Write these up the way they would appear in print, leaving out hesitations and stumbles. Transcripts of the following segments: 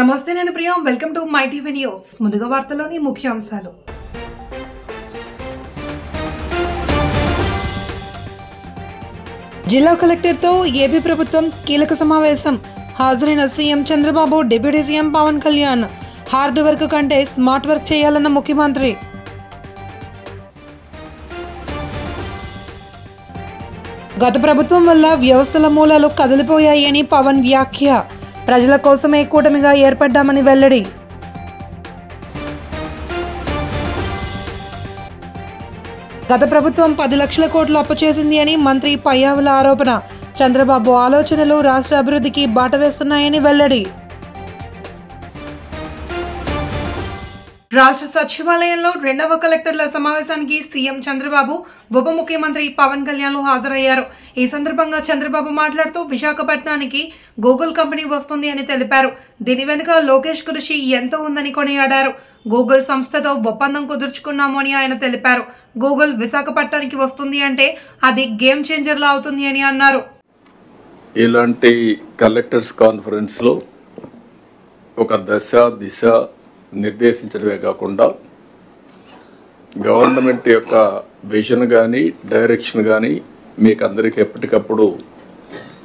నమస్తే, నేను Priya. Welcome to my TV news. ముందుగా వార్తలోని ముఖ్యాంశాలు. జిల్లా కలెక్టర్తో ఏపీ ప్రభుత్వం కీలక సమావేశం. హాజరైన CM Chandrababu, deputy CM Pawan Kalyan. Hard work కంటే స్మార్ట్ వర్క్ చేయాలన్న ముఖ్యమంత్రి. గత ప్రభుత్వం వల్ల వ్యవస్థల మూలాలు కదిలిపోయాయని పవన్ వ్యాఖ్య. ప్రజల కోసమే కూటమిగా ఏర్పడ్డామని వెల్లడి. గత ప్రభుత్వం 10 లక్షల కోట్లు అప్పు చేసింది అని మంత్రి పయ్యావుల ఆరోపణ. చంద్రబాబు ఆలోచనలు రాష్ట్ర అభివృద్ధికి బాట వేస్తున్నాయని వెల్లడి. రాష్ట్ర సచివాలయంలో 2వ కలెక్టర్ల సమావేశానికి సీఎం చంద్రబాబు, ఉప ముఖ్యమంత్రి పవన్ కళ్యాణ్ హాజరయ్యారు. ఈ సందర్భంగా చంద్రబాబు మాట్లాడుతూ విశాఖపట్నానికి గూగుల్ కంపెనీ వస్తుంది అని తెలిపారు. దీని వెనుక లోకేష్ కృషి ఎంతో ఉందని కొనియాడారు. గూగుల్ సంస్థతో ఒప్పందం కుదుర్చుకున్నాము అని ఆయన తెలిపారు. గూగుల్ విశాఖపట్నానికి వస్తుంది అంటే అది గేమ్ చేంజర్లా అవుతుంది అని అన్నారు. ఇలాంటి కలెక్టర్స్ కాన్ఫరెన్స్లో ఒక దిశ నిర్దేశించడమే కాకుండా గవర్నమెంట్ యొక్క విజన్ కానీ డైరెక్షన్ కానీ మీకు అందరికీ ఎప్పటికప్పుడు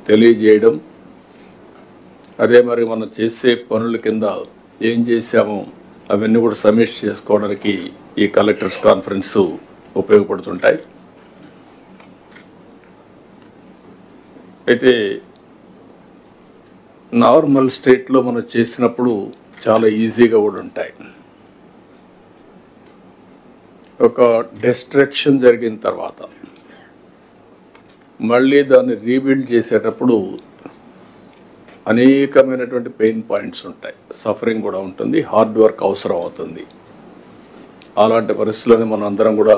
తెలియజేయడం, అదే మరి మనం చేసే పనుల కింద ఏం చేశామో అవన్నీ కూడా సమీక్ష చేసుకోవడానికి ఈ కలెక్టర్స్ కాన్ఫరెన్స్ ఉపయోగపడుతుంటాయి. అయితే నార్మల్ స్టేట్లో మనం చేసినప్పుడు చాలా ఈజీగా కూడా ఉంటాయి. ఒక డిస్ట్రక్షన్ జరిగిన తర్వాత మళ్ళీ దాన్ని రీబిల్డ్ చేసేటప్పుడు అనేకమైనటువంటి పెయిన్ పాయింట్స్ ఉంటాయి, సఫరింగ్ కూడా ఉంటుంది, హార్డ్ వర్క్ అవసరం అవుతుంది. అలాంటి పరిస్థితుల్లోనే మనం అందరం కూడా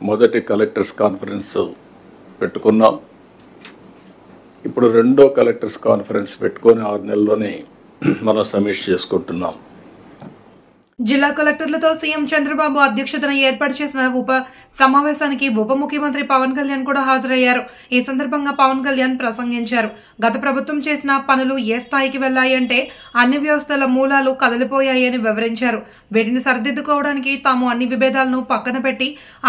మొదటి కలెక్టర్స్ కాన్ఫరెన్స్ పెట్టుకున్నాం. ఇప్పుడు 2వ కలెక్టర్స్ కాన్ఫరెన్స్ పెట్టుకొని 6 నెలల్లోనే మనం సమీక్ష చేసుకుంటున్నాం. జిల్లా కలెక్టర్లతో సీఎం చంద్రబాబు అధ్యక్షతన ఏర్పాటు చేసిన ఉప సమావేశానికి ఉప ముఖ్యమంత్రి పవన్ కళ్యాణ్ కూడా హాజరయ్యారు. ఈ సందర్భంగా పవన్ కళ్యాణ్ ప్రసంగించారు. గత ప్రభుత్వం చేసిన పనులు ఏ స్థాయికి వెళ్లాయంటే అన్ని వ్యవస్థల మూలాలు కదిలిపోయాయని వివరించారు. వీటిని సరిదిద్దుకోవడానికి తాము అన్ని విభేదాలను పక్కన పెట్టి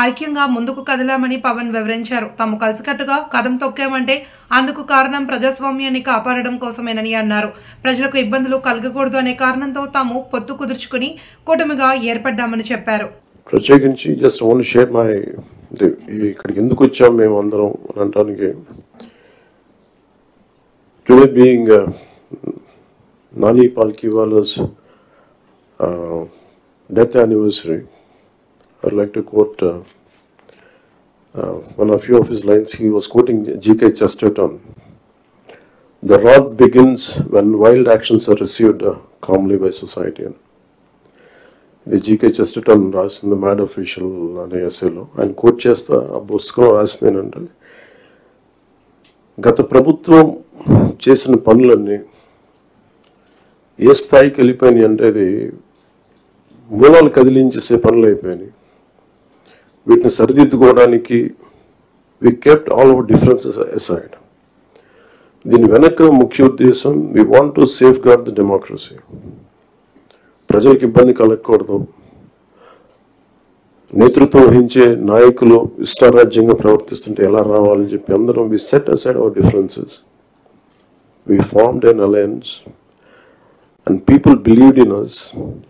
ఐక్యంగా ముందుకు కదిలామని పవన్ వివరించారు. తాము కలిసికట్టుగా కదం తొక్కామంటే అందుకు కారణం ప్రజాస్వామ్యాన్ని కాపాడడం కోసమేనని అన్నారు. ప్రజలకు ఇబ్బందులు కలగకూడదు అనే కారణంతో తాము పొత్తు కుదుర్చుకుని కూటమిగా ఏర్పడ్డామని చెప్పారు. ప్రత్యేకించి జస్ట్ ఓన్లీ షేర్ మై ఇక్కడికి ఎందుకు వచ్చాం మేము అందరం అనడానికి, today being Nani Palkhivala's death anniversary, I'd like to quote one of few of his lines. He was quoting G.K. Chesterton. The rot begins when wild actions are received calmly by society. ఇది GK Chesterton రాసిన mad official అనే ఎస్సేలో ఆయన coat చేస్తా. ఆ పుస్తకంలో రాసింది ఏంటంటే, గత ప్రభుత్వం చేసిన పనులన్నీ ఏ స్థాయికి వెళ్ళిపోయినాయి అంటే అది మూలాలు కదిలించేసే పనులు అయిపోయినాయి. వీటిని సరిదిద్దుకోవడానికి we kept all our differences aside. దీని వెనక ముఖ్య ఉద్దేశం, we want to safeguard the democracy. ప్రజలకు ఇబ్బంది కలగకూడదు. నేతృత్వం వహించే నాయకులు ఇష్టారాజ్యంగా ప్రవర్తిస్తుంటే ఎలా రావాలని చెప్పి అందరం we set aside our differences. We formed an alliance and people believed in us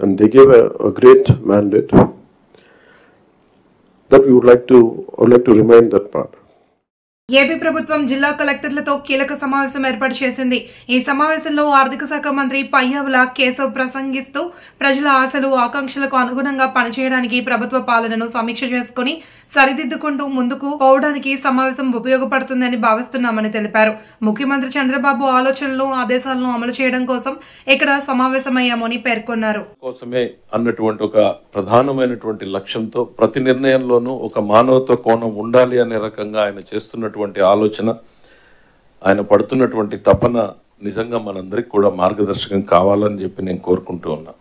and they gave a great mandate that we would like to remind that part. AP ప్రభుత్వం జిల్లా కలెక్టర్లతో కీలక సమావేశం ఏర్పాటు చేసింది. ఈ సమావేశంలో ఆర్థిక శాఖ మంత్రి పయ్యావుల కేశవ్ ప్రసంగిస్తూ ప్రజల ఆశలు, ఆకాంక్షలకు అనుగుణంగా పనిచేయడానికి ప్రభుత్వ పాలనను సమీక్ష చేసుకుని సరిదిద్దుకుంటూ ముందుకు పోవడానికి సమావేశం ఉపయోగపడుతుందని భావిస్తున్నామని తెలిపారు. ముఖ్యమంత్రి చంద్రబాబు ఆలోచనలు, ఆదేశాలను అమలు చేయడం కోసం ఇక్కడ సమావేశమయ్యామని పేర్కొన్నారు. కోసమే అన్నటువంటి ఒక ప్రధానమైనటువంటి లక్ష్యంతో ప్రతి నిర్ణయంలోనూ ఒక మానవత్వ కోణం ఉండాలి అనే రకంగా ఆయన చేస్తున్నటువంటి ఆలోచన, ఆయన పడుతున్నటువంటి తపన నిజంగా మనందరికి కూడా మార్గదర్శకం కావాలని చెప్పి నేను కోరుకుంటూ ఉన్నా.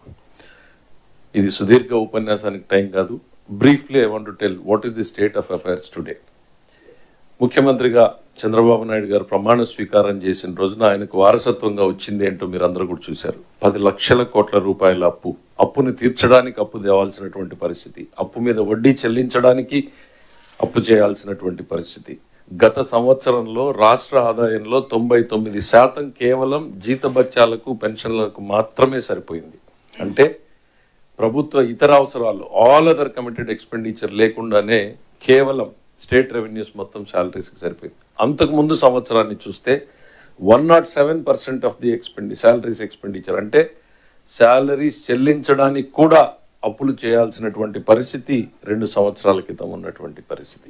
ఇది సుదీర్ఘ ఉపన్యాసానికి టైం కాదు. Briefly, I want to tell what is the state of affairs today. ముఖ్యమంత్రిగా చంద్రబాబు నాయుడు గారు ప్రమాణ స్వీకారం చేసిన రోజున ఆయనకు వారసత్వంగా వచ్చింది ఏంటో మీరు అందరూ కూడా చూశారు. 10 లక్షల కోట్ల రూపాయల అప్పుని తీర్చడానికి అప్పు తేవాల్సినటువంటి పరిస్థితి, అప్పు మీద వడ్డీ చెల్లించడానికి అప్పు చేయాల్సినటువంటి పరిస్థితి. గత సంవత్సరంలో రాష్ట్ర ఆదాయంలో 99% కేవలం జీతభత్యాలకు పెన్షన్లకు మాత్రమే సరిపోయింది. అంటే ప్రభుత్వ ఇతర అవసరాలు ఆల్ అదర్ కమిటెడ్ ఎక్స్పెండిచర్ లేకుండానే కేవలం స్టేట్ రెవెన్యూస్ మొత్తం శాలరీస్కి సరిపోయింది. అంతకుముందు సంవత్సరాన్ని చూస్తే 107% ఆఫ్ ది శాలరీస్ ఎక్స్పెండిచర్, అంటే శాలరీస్ చెల్లించడానికి కూడా అప్పులు చేయాల్సినటువంటి పరిస్థితి 2 సంవత్సరాల క్రితం ఉన్నటువంటి పరిస్థితి.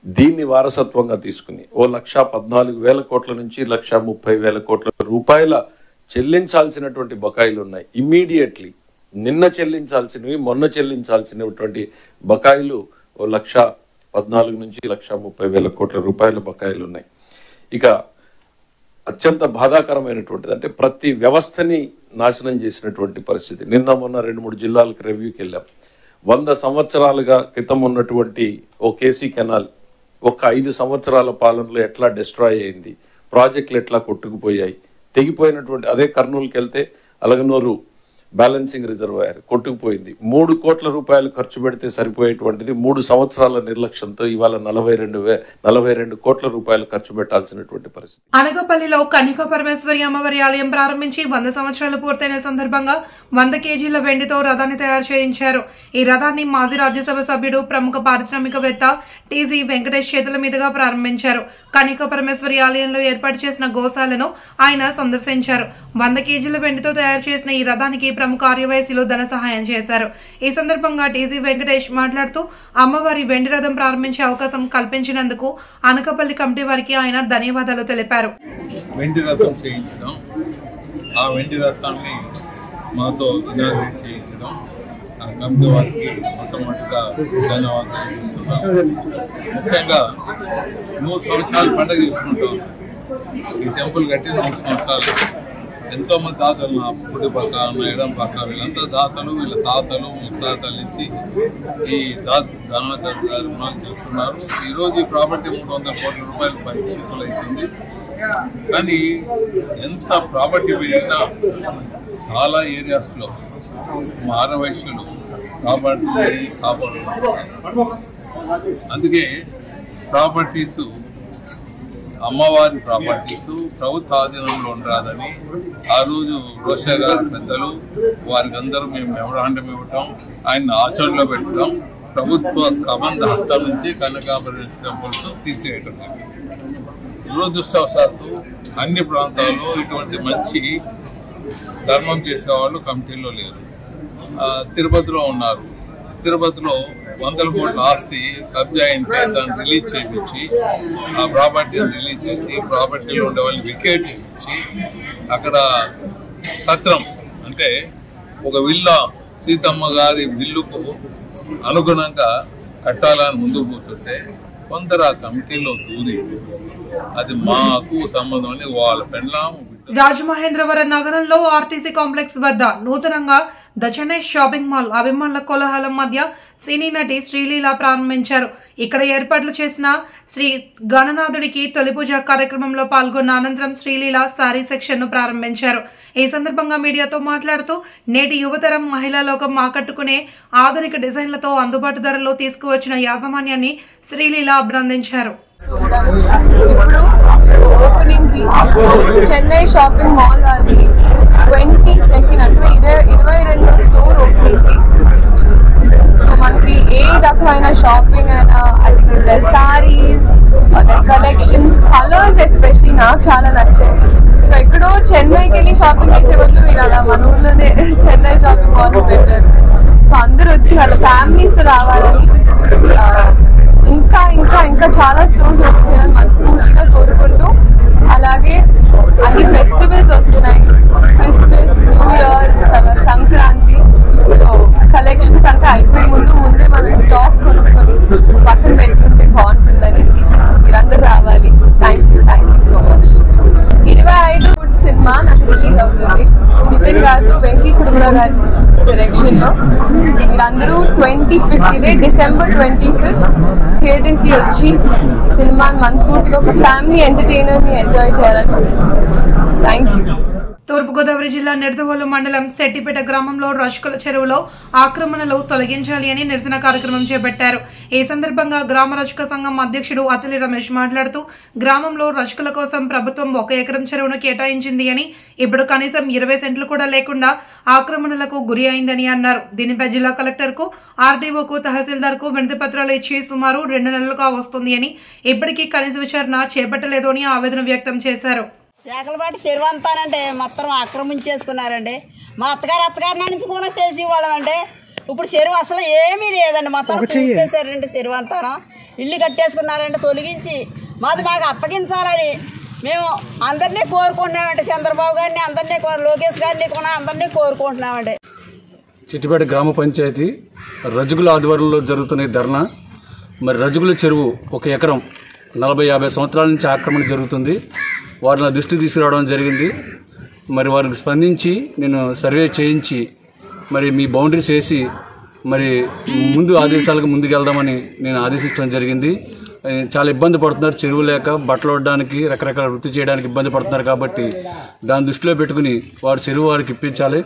దీన్ని వారసత్వంగా తీసుకుని 1,14,000 కోట్ల నుంచి 1,30,000 కోట్ల రూపాయల చెల్లించాల్సినటువంటి బకాయిలు ఉన్నాయి. ఇమ్మీడియట్లీ నిన్న చెల్లించాల్సినవి, మొన్న చెల్లించాల్సినటువంటి బకాయిలు 1,14,000 నుంచి 1,30,000 కోట్ల రూపాయల బకాయిలు ఉన్నాయి. ఇక అత్యంత బాధాకరమైనటువంటిది అంటే ప్రతి వ్యవస్థని నాశనం చేసినటువంటి పరిస్థితి. నిన్న మొన్న 2-3 జిల్లాలకు రివ్యూకి వెళ్ళాం. 100 సంవత్సరాలుగా క్రితం ఉన్నటువంటి ఓ కేసీ కెనాల్ ఒక 5 సంవత్సరాల పాలనలో ఎట్లా డిస్ట్రాయ్ అయింది, ప్రాజెక్టులు ఎట్లా కొట్టుకుపోయాయి, తెగిపోయినటువంటి అదే కర్నూలుకి వెళ్తే అలగనూరు బ్యాలెన్సింగ్ రిజర్వాయర్ కొట్టుకుపోయింది. 3 కోట్ల రూపాయలు ఖర్చు పెడితే సరిపోయేటువంటిది 3 సంవత్సరాల నిర్లక్ష్యంతో ఇవాళ 42 కోట్ల రూపాయలు ఖర్చు పెట్టాల్సినటువంటి పరిస్థితి. అనకాపల్లిలో కనికా పరమేశ్వరి అమ్మవారి ఆలయం ప్రారంభించి 100 సంవత్సరాలు పూర్తయిన సందర్భంగా 100 కేజీల వెండితో రథాన్ని తయారు చేయించారు. ఈ రథాన్ని మాజీ రాజ్యసభ సభ్యుడు, ప్రముఖ పారిశ్రామికవేత్త టీజీ వెంకటేష్ చేతుల మీదుగా ప్రారంభించారు. కనికా పరమేశ్వరి ఆలయంలో ఏర్పాటు చేసిన గోశాలను ఆయన సందర్శించారు. 100 కేజీల వెండితో తయారు చేసిన ఈ రథానికి ప్రముఖ ఆర్యవైశ్యులు ధన సహాయం చేశారు. ఈ సందర్భంగా టీజీ వెంకటేష్ మాట్లాడుతూ అమ్మవారి వెండి రథం ప్రారంభించే అవకాశం కల్పించినందుకు అనకాపల్లి కమిటీ వారికి ఆయన ధన్యవాదాలు తెలిపారు. వెండి రథం చేయించడం, ఆ వెండి రథాన్ని మాతో ఇనాగ్రేట్ చేయించడం, ఆ కమిటీ వారికి మొట్టమొదటిగా ధన్యవాదాలు ఇస్తున్నాం. ముఖ్యంగా 3 సంవత్సరాలు పండుగ తీసుకుంటాం. ఈ టెంపుల్ కట్టి 3 సంవత్సరాలు. ఎంతో మంది దాతలు, నా పుట్టి పక్క, నా ఎడం పక్క, వీళ్ళంతా దాతలు, వీళ్ళ తాతలు, ముత్తాతల నుంచి ఈ ధర్మాలు చేస్తున్నారు. ఈరోజు ఈ ప్రాపర్టీ 300 కోట్ల రూపాయలు పరిస్థితులు అవుతుంది. కానీ ఎంత ప్రాపర్టీ పెరిగినా చాలా ఏరియాస్లో మా ఆరవయస్సులు కాపాడుతున్నారు. అందుకే ప్రాపర్టీస్, అమ్మవారి ప్రాపర్టీస్ ప్రభుత్వ ఆధీనంలో ఉండరాదని ఆ రోజు రోషా గారు పెద్దలు వారికి అందరూ మేము మెమరాండం ఇవ్వటం, ఆయన ఆచరణలో పెట్టడం, ప్రభుత్వ కబంధ హస్తం నుంచి కనకాపరేశ్వర టెంపుల్స్ తీసేయటం. దురదృష్టవశాత్తు అన్ని ప్రాంతాల్లో ఇటువంటి మంచి ధర్మం చేసేవాళ్ళు కమిటీలో లేరు. తిరుపతిలో ఉన్నారు. తిరుపతిలో 100 కోట్ల ఆస్తి కబ్జా అయింటే దాన్ని రిలీజ్ చేయించి, ఆ ప్రాపర్టీని రిలీజ్ చేసి ప్రాపర్టీలో ఉండే వాళ్ళని వికెట్ ఇచ్చి అక్కడ సత్రం అంటే ఒక విల్లా సీతమ్మ గారి విల్లుకు అనుగుణంగా కట్టాలని ముందుకు పోతుంటే కొందరు ఆ కమిటీలో దూరి అది మాకు సంబంధం అని వాళ్ళ పెండ్లాము. రాజమహేంద్రవరం నగరంలో ఆర్టీసీ కాంప్లెక్స్ వద్ద నూతనంగా ద చెన్నై షాపింగ్ మాల్ అభిమానుల కోలాహలం మధ్య సినీ నటి శ్రీలీల ప్రారంభించారు. ఇక్కడ ఏర్పాట్లు చేసిన శ్రీ గణనాథుడికి తొలి పూజ కార్యక్రమంలో పాల్గొన్న అనంతరం శ్రీలీల శారీ సెక్షన్ ను ప్రారంభించారు. ఈ సందర్భంగా మీడియాతో మాట్లాడుతూ నేటి యువతరం మహిళా లోకం ఆకట్టుకునే ఆధునిక డిజైన్లతో అందుబాటు ధరలో తీసుకువచ్చిన యాజమాన్యాన్ని శ్రీలీల అభినందించారు. ఇప్పుడు ఓపెనింగ్ కి చెన్నై షాపింగ్ మాల్ అది 22nd అంటే 22వ స్టోర్ ఓపెనింగ్ కి మనకి ఏ రకమైన షాపింగ్ అయినా అది సారీస్, కలెక్షన్స్, కలర్స్ ఎస్పెషలీ నాకు చాలా నచ్చాయి. సో ఎక్కడో చెన్నైకి వెళ్ళి షాపింగ్ చేసే వాళ్ళు మీరు అలా మన ఊర్లోనే చెన్నై షాపింగ్ మాల్ పెట్టారు. సో అందరూ వచ్చి వాళ్ళ ఫ్యామిలీస్ తో రావాలని, ఇంకా ఇంకా ఇంకా చాలా స్టోర్స్ ఓపెన్ చేయాలని మనస్ఫూర్తిగా కోరుకుంటూ, అలాగే అన్ని ఫెస్టివల్స్ వస్తున్నాయి, Christmas, new years, Sankranti. So collections అంతా అయిపోయే ముందే మనం స్టాక్ కొనుక్కొని పక్కన పెట్టుకుంటే బాగుంటుందని మీరందరూ రావాలి. Thank you so much. 25 cinema నాకు రిలీజ్ అవుతుంది. నితిన్ గారితో, వెంకీ కుడుముల గారి డైరెక్షన్లో. మీరందరూ 25th ఇదే డిసెంబర్ 25th థియేటర్కి వచ్చి సినిమాని మనస్ఫూర్తిగా ఒక ఫ్యామిలీ ఎంటర్టైనర్ని ఎంజాయ్ చేయాలని. Thank you. తూర్పుగోదావరి జిల్లా నిడదవోలు మండలం శెట్టిపేట గ్రామంలో రష్కుల చెరువులో ఆక్రమణలు తొలగించాలి అని నిరసన కార్యక్రమం చేపట్టారు. ఈ సందర్భంగా గ్రామ రజక సంఘం అధ్యక్షుడు అతలి రమేష్ మాట్లాడుతూ గ్రామంలో రజకుల కోసం ప్రభుత్వం 1 ఎకరం చెరువును కేటాయించింది అని, ఇప్పుడు కనీసం 20 సెంట్లు కూడా లేకుండా ఆక్రమణలకు గురి అయిందని అన్నారు. దీనిపై జిల్లా కలెక్టర్కు, ఆర్డీఓకు, తహసీల్దార్కు వినతి పత్రాలు ఇచ్చి సుమారు 2 నెలలుగా వస్తుంది అని, ఇప్పటికీ కనీస విచారణ చేపట్టలేదు అని ఆవేదన వ్యక్తం చేశారు. శాఖలపాటి చెరువు అంతానంటే మొత్తం ఆక్రమించేసుకున్నారండి. మా అత్తగారి నుంచి కూడా చేసి ఇవ్వడమంటే ఇప్పుడు చెరువు అసలు ఏమీ లేదండి. మొత్తం చేశారండి చెరువు అంతా. ఇల్లు కట్టేసుకున్నారంటే తొలగించి మాకు అప్పగించాలని మేము అందరినీ కోరుకుంటున్నామండి. చంద్రబాబు గారిని అందరినీ, లోకేష్ గారిని కూడా అందరినీ కోరుకుంటున్నామండి. చిట్టిపేట గ్రామ పంచాయతీ రజకుల ఆధ్వర్యంలో జరుగుతున్న ధర్నా. మరి రజకుల చెరువు 1 ఎకరం 40-50 సంవత్సరాల నుంచి ఆక్రమణ జరుగుతుంది. వారిని దృష్టి తీసుకురావడం జరిగింది. మరి వారికి స్పందించి నేను సర్వే చేయించి మరి మీ బౌండరీస్ వేసి మరి ముందు ఆదేశాలకు ముందుకెళ్దామని నేను ఆదేశించడం జరిగింది. చాలా ఇబ్బంది పడుతున్నారు, చెరువు లేక బట్టలు వడ్డానికి రకరకాల వృత్తి చేయడానికి ఇబ్బంది పడుతున్నారు. కాబట్టి దాన్ని దృష్టిలో పెట్టుకుని వారు చెరువు వారికి ఇప్పించాలి.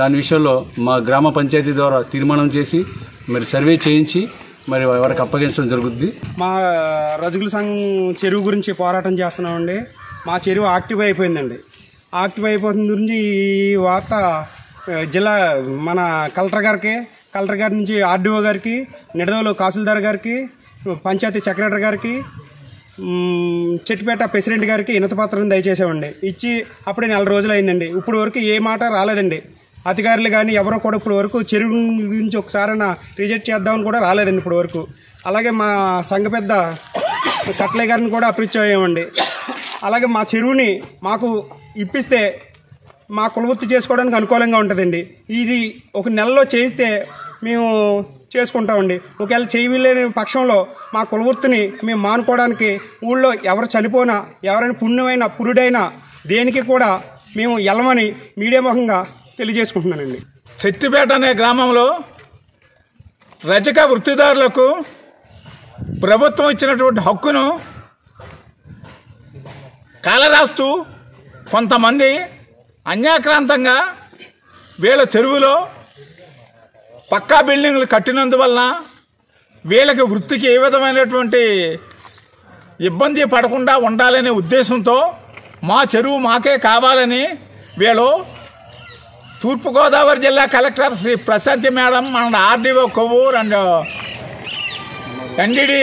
దాని విషయంలో మా గ్రామ పంచాయతీ ద్వారా తీర్మానం చేసి మరి సర్వే చేయించి మరి వారికి అప్పగించడం జరుగుద్ది. మా రజకుల సంఘం చెరువు గురించి పోరాటం చేస్తున్నామండి. మా చెరువు యాక్టివ్ అయిపోయిందండి. యాక్టివ్ అయిపోతున్న గురించి ఈ వార్త జిల్లా మన కలెక్టర్ గారి నుంచి ఆర్డీఓ గారికి, నిడదవోలు తహసీల్దార్ గారికి, పంచాయతీ సెక్రటరీ గారికి, చెట్టిపేట ప్రెసిడెంట్ గారికి వినతి పత్రం దయచేసామండి. ఇచ్చి అప్పుడే 4 రోజులు అయిందండి. ఇప్పుడు వరకు ఏ మాట రాలేదండి. అధికారులు కానీ ఎవరో కూడా ఇప్పుడు వరకు చెరువు గురించి ఒకసారైనా రిజెక్ట్ చేద్దామని కూడా రాలేదండి ఇప్పుడు వరకు. అలాగే మా సంఘ పెద్ద కట్లయ్య గారిని కూడా అప్రోచ్ అయ్యామండి. అలాగే మా చెరువుని మాకు ఇప్పిస్తే మా కులవృత్తి చేసుకోవడానికి అనుకూలంగా ఉంటుందండి. ఇది 1 నెలలో చేస్తే మేము చేసుకుంటామండి. ఒకవేళ చేయలేని పక్షంలో మా కులవృత్తిని మేము మానుకోవడానికి ఊళ్ళో ఎవరు చనిపోయినా, ఎవరైనా పుణ్యమైన పురుడైనా దేనికి కూడా మేము వెళ్ళమని మీడియా ముఖంగా తెలియజేసుకుంటున్నానండి. శెట్టిపేట అనే గ్రామంలో రజక వృత్తిదారులకు ప్రభుత్వం ఇచ్చినటువంటి హక్కును కాలరాస్తూ కొంతమంది అన్యాక్రాంతంగా వీళ్ళ చెరువులో పక్కా బిల్డింగ్లు కట్టినందువలన వీళ్ళకి వృత్తికి ఏ విధమైనటువంటి ఇబ్బంది పడకుండా ఉండాలనే ఉద్దేశంతో మా చెరువు మాకే కావాలని వీళ్ళు తూర్పుగోదావరి జిల్లా కలెక్టర్ శ్రీ ప్రశాంతి మేడం, మన ఆర్డీఓ కొవ్వూరు అండ్ ఎన్డీడీ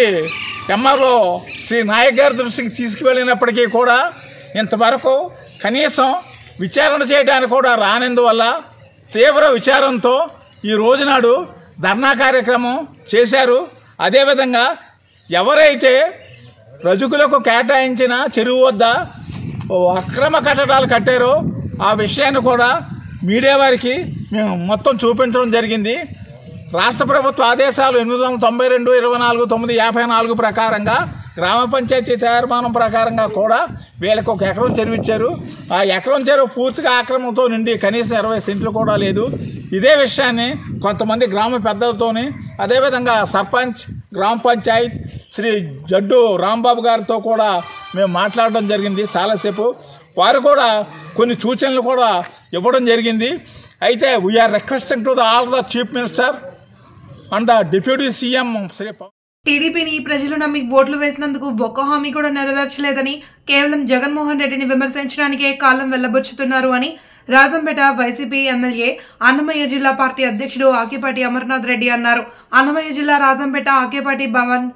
ఎంఆర్ఓ శ్రీ నాయక్ గారి దృష్టికి తీసుకువెళ్ళినప్పటికీ కూడా ఇంతవరకు కనీసం విచారణ చేయడానికి కూడా రానందువల్ల తీవ్ర విచారంతో ఈ రోజునాడు ధర్నా కార్యక్రమం చేశారు. అదేవిధంగా ఎవరైతే రజకులకు కేటాయించిన చెరువు వద్ద అక్రమ కట్టడాలు కట్టారో ఆ విషయాన్ని కూడా మీడియా వారికి మేము మొత్తం చూపించడం జరిగింది. రాష్ట్ర ప్రభుత్వ ఆదేశాలు 892/24/954 ప్రకారంగా గ్రామ పంచాయతీ తీర్మానం ప్రకారంగా కూడా వీళ్ళకి 1 ఎకరం చెరువు ఇచ్చారు. ఆ ఎకరం చెరువు పూర్తిగా ఆక్రమణతో నిండి కనీసం 20 సెంట్లు కూడా లేదు. ఇదే విషయాన్ని కొంతమంది గ్రామ పెద్దలతోని, అదేవిధంగా సర్పంచ్, గ్రామ పంచాయత్ శ్రీ జడ్డు రాంబాబు గారితో కూడా మేము మాట్లాడడం జరిగింది చాలాసేపు. వారు కూడా కొన్ని సూచనలు కూడా ఇవ్వడం జరిగింది. అయితే we are requesting to all the chief minister and deputy CM Shri టీడీపీని ప్రజలు నమ్మి ఓట్లు వేసినందుకు ఒక్క హామీ కూడా నెరవేర్చలేదని, కేవలం జగన్మోహన్ రెడ్డిని విమర్శించడానికే కాలం వెళ్లబుచ్చుతున్నారు అని రాజంపేట వైసీపీ ఎమ్మెల్యే, అన్నమయ్య జిల్లా పార్టీ అధ్యక్షుడు ఆకేపాటి అమర్నాథ్ రెడ్డి అన్నారు. అన్నమయ్య జిల్లా రాజంపేట ఆకేపాటి భవన్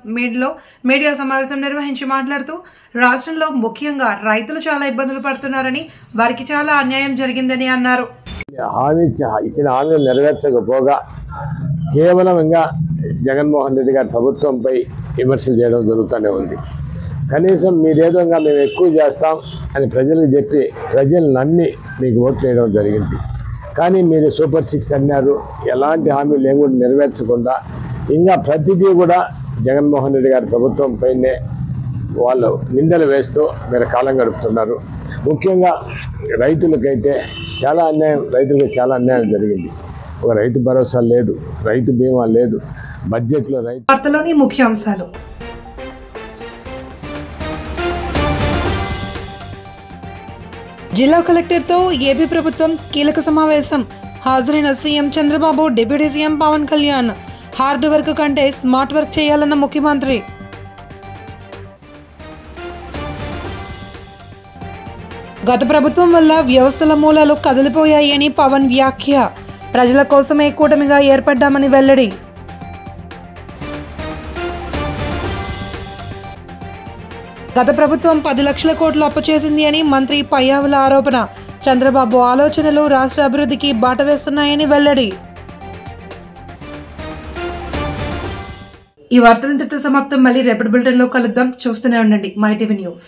మీడియా సమావేశం నిర్వహించి మాట్లాడుతూ రాష్ట్రంలో ముఖ్యంగా రైతులు చాలా ఇబ్బందులు పడుతున్నారని, వారికి చాలా అన్యాయం జరిగిందని అన్నారు. ఇచ్చిన హామీలు నెరవేర్చకపోగా కేవలం ఇంకా జగన్మోహన్ రెడ్డి గారి ప్రభుత్వంపై విమర్శలు చేయడం జరుగుతూనే ఉంది. కనీసం మీరేదో ఇంకా మేము ఎక్కువ చేస్తాం అని ప్రజలకు చెప్పి ప్రజలు నమ్మి మీకు ఓట్లు వేయడం జరిగింది. కానీ మీరు సూపర్ 6 అన్నారు. ఎలాంటి హామీలు ఏం కూడా నెరవేర్చకుండా ఇంకా ప్రతిదీ కూడా జగన్మోహన్ రెడ్డి గారి ప్రభుత్వం పైనే వాళ్ళు నిందలు వేస్తూ మీరు కాలం గడుపుతున్నారు. ముఖ్యంగా రైతులకు చాలా అన్యాయం జరిగింది. ఒక రైతు భరోసా లేదు, రైతు బీమా లేదు, బడ్జెట్లో రైతు. వార్తలోని ముఖ్యాంశాలు. జిల్లా కలెక్టర్తో ఏపీ ప్రభుత్వం కీలక సమావేశం. హాజరైన CM Chandrababu, deputy CM Pawan Kalyan. Hard work కంటే స్మార్ట్ వర్క్ చేయాలన్న ముఖ్యమంత్రి. గత ప్రభుత్వం వల్ల వ్యవస్థల మూలాలు కదిలిపోయాయని పవన్ వ్యాఖ్య. ప్రజల కోసమే కూటమిగా ఏర్పడ్డామని వెల్లడి. గత ప్రభుత్వం 10 లక్షల కోట్లు అప్పు చేసింది అని మంత్రి పయ్యావుల ఆరోపణ. చంద్రబాబు ఆలోచనలు రాష్ట్ర అభివృద్ధికి బాట వేస్తున్నాయని వెల్లడి. ఈ వార్తలు ఇంతటితో సమాప్తం. మళ్ళీ రేపటి బులెటిన్లో కలుద్దాం. చూస్తూనే ఉండండి మై టీవీ న్యూస్.